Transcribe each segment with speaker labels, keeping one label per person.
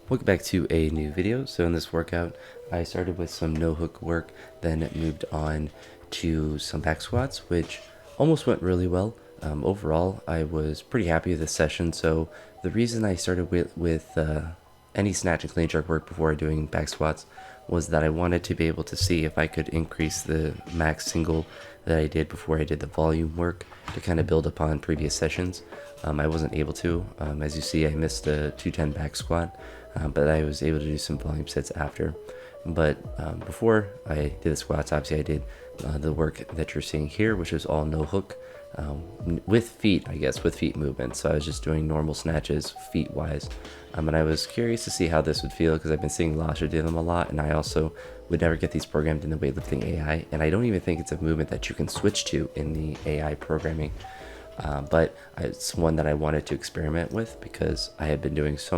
Speaker 1: Welcome back to a new video. So in this workout, I started with some no hook work, then it moved on to some back squats, which almost went really well. Overall, I was pretty happy with this session. So the reason I started with any snatch and clean jerk work before doing back squats was that I wanted to be able to see if I could increase the max single that I did before I did the volume work to kind of build upon previous sessions. I wasn't able to. As you see, I missed a 210 back squat, but I was able to do some volume sets after. But before I did the squats, obviously I did the work that you're seeing here, which is all no hook, with feet, I guess, with feet movement. So I was just doing normal snatches feet wise. And I was curious to see how this would feel because I've been seeing Lasha do them a lot, and I also would never get these programmed in the Weightlifting AI, and I don't even think it's a movement that you can switch to in the AI programming. But it's one that I wanted to experiment with because I had been doing so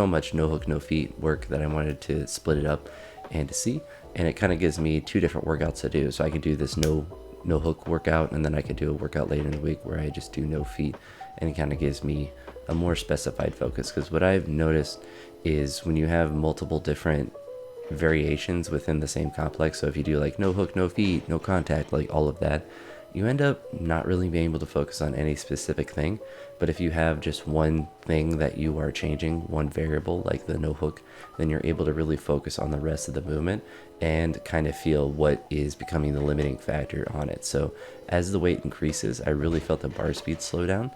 Speaker 1: much no hook, no feet work that I wanted to split it up and to see. And it kind of gives me two different workouts to do. So I could do this no hook workout, and then I could do a workout later in the week where I just do no feet, and it kind of gives me a more specified focus. Because what I've noticed is when you have multiple different variations within the same complex, so if you do like no hook, no feet, no contact, like all of that, you end up not really being able to focus on any specific thing. But if you have just one thing that you are changing, one variable like the no hook, then you're able to really focus on the rest of the movement and kind of feel what is becoming the limiting factor on it. So as the weight increases, I really felt the bar speed slow down,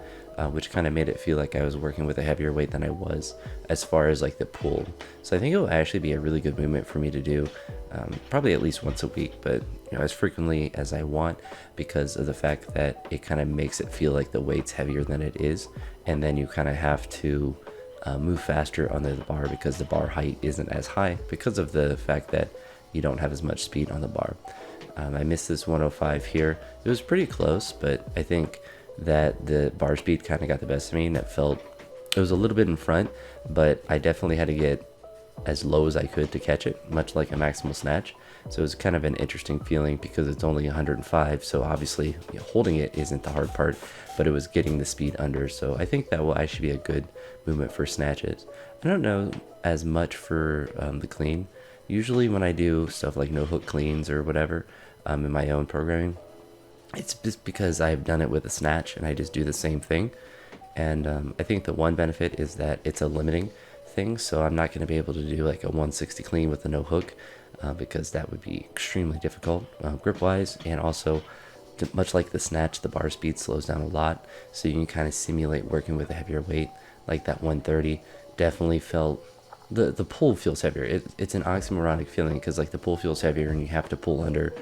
Speaker 1: which kind of made it feel like I was working with a heavier weight than I was as far as like the pull. So I think it will actually be a really good movement for me to do, probably at least once a week, but as frequently as I want, because of the fact that it kind of makes it feel like the weight's heavier than it is, and then you kind of have to move faster under the bar because the bar height isn't as high because of the fact that you don't have as much speed on the bar. I missed this 105 here. It was pretty close, but I think that the bar speed kind of got the best of me, and it was a little bit in front, but I definitely had to get as low as I could to catch it, much like a maximal snatch. So it was kind of an interesting feeling because it's only 105, so obviously holding it isn't the hard part, but it was getting the speed under. So I think that will actually be a good movement for snatches. I don't know as much for the clean. Usually when I do stuff like no hook cleans or whatever in my own programming, it's just because I've done it with a snatch and I just do the same thing. And I think the one benefit is that it's a limiting thing, so I'm not going to be able to do like a 160 clean with a no hook because that would be extremely difficult grip wise, and also much like the snatch, the bar speed slows down a lot, so you can kind of simulate working with a heavier weight. Like that 130 definitely felt the pull feels heavier. It's an oxymoronic feeling because like the pull feels heavier and you have to pull under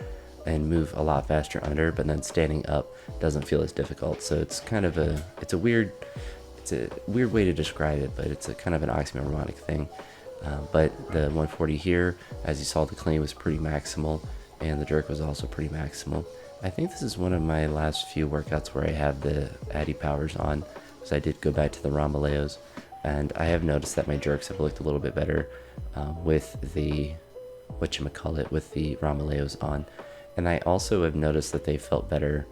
Speaker 1: and move a lot faster under, but then standing up doesn't feel as difficult. So it's kind of a weird way to describe it, but it's a kind of an oxymoronic thing. But the 140 here, as you saw, the clean was pretty maximal, and the jerk was also pretty maximal. I think this is one of my last few workouts where I have the Addy powers on, because I did go back to the Ramaleos, and I have noticed that my jerks have looked a little bit better with the with the Ramaleos on. And I also have noticed that they felt better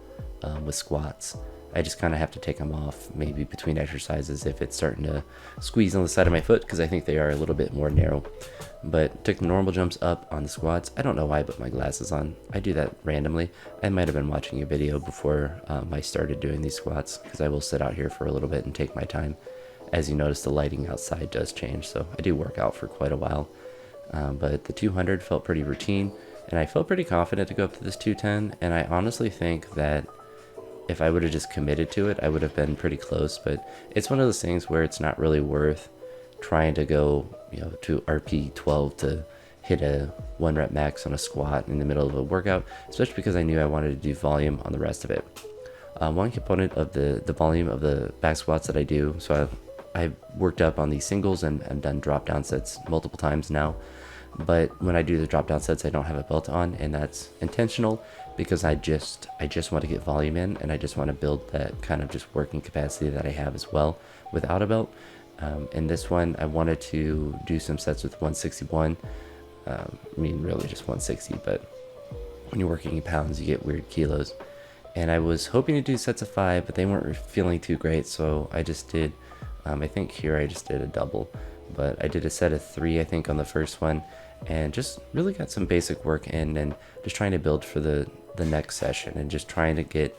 Speaker 1: with squats. I just kind of have to take them off maybe between exercises if it's starting to squeeze on the side of my foot, because I think they are a little bit more narrow. But took the normal jumps up on the squats. I don't know why I put my glasses on. I do that randomly. I might have been watching a video before I started doing these squats, because I will sit out here for a little bit and take my time. As you notice, the lighting outside does change, so I do work out for quite a while. But the 200 felt pretty routine, and I felt pretty confident to go up to this 210, and I honestly think that if I would have just committed to it, I would have been pretty close. But it's one of those things where it's not really worth trying to go to RP 12 to hit a 1 rep max on a squat in the middle of a workout, especially because I knew I wanted to do volume on the rest of it. One component of the volume of the back squats that I do, so I've worked up on these singles and done drop down sets multiple times now. But when I do the drop down sets, I don't have a belt on, and that's intentional because I just want to get volume in, and I just want to build that kind of just working capacity that I have as well without a belt. In this one, I wanted to do some sets with 161. Really just 160, but when you're working in pounds, you get weird kilos. And I was hoping to do sets of 5, but they weren't feeling too great, so I just did, I think here I just did a double. but I did a set of 3, I think, on the first one, and just really got some basic work in, and just trying to build for the next session, and just trying to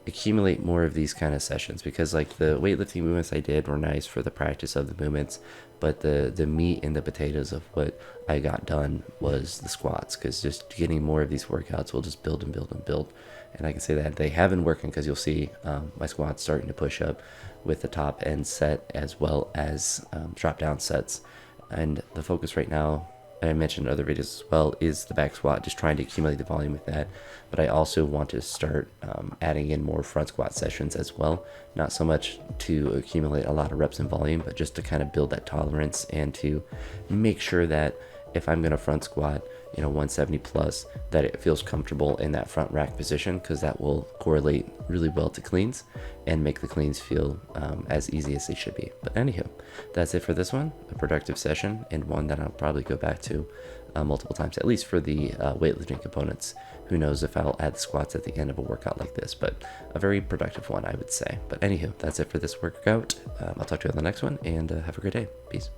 Speaker 1: accumulate more of these kind of sessions, because like the weightlifting movements I did were nice for the practice of the movements, but the meat and the potatoes of what I got done was the squats, because just getting more of these workouts will just build and build and build. And I can say that they have been working, because you'll see my squats starting to push up with the top end set as well as drop down sets. And the focus right now, and I mentioned in other videos as well, is the back squat, just trying to accumulate the volume with that. But I also want to start adding in more front squat sessions as well. Not so much to accumulate a lot of reps and volume, but just to kind of build that tolerance and to make sure that if I'm going to front squat, 170 plus, that it feels comfortable in that front rack position, because that will correlate really well to cleans and make the cleans feel as easy as they should be. But anywho, that's it for this one. A productive session, and one that I'll probably go back to multiple times, at least for the weightlifting components. Who knows if I'll add the squats at the end of a workout like this, but a very productive one, I would say. But anywho, that's it for this workout. I'll talk to you on the next one, and have a great day. Peace.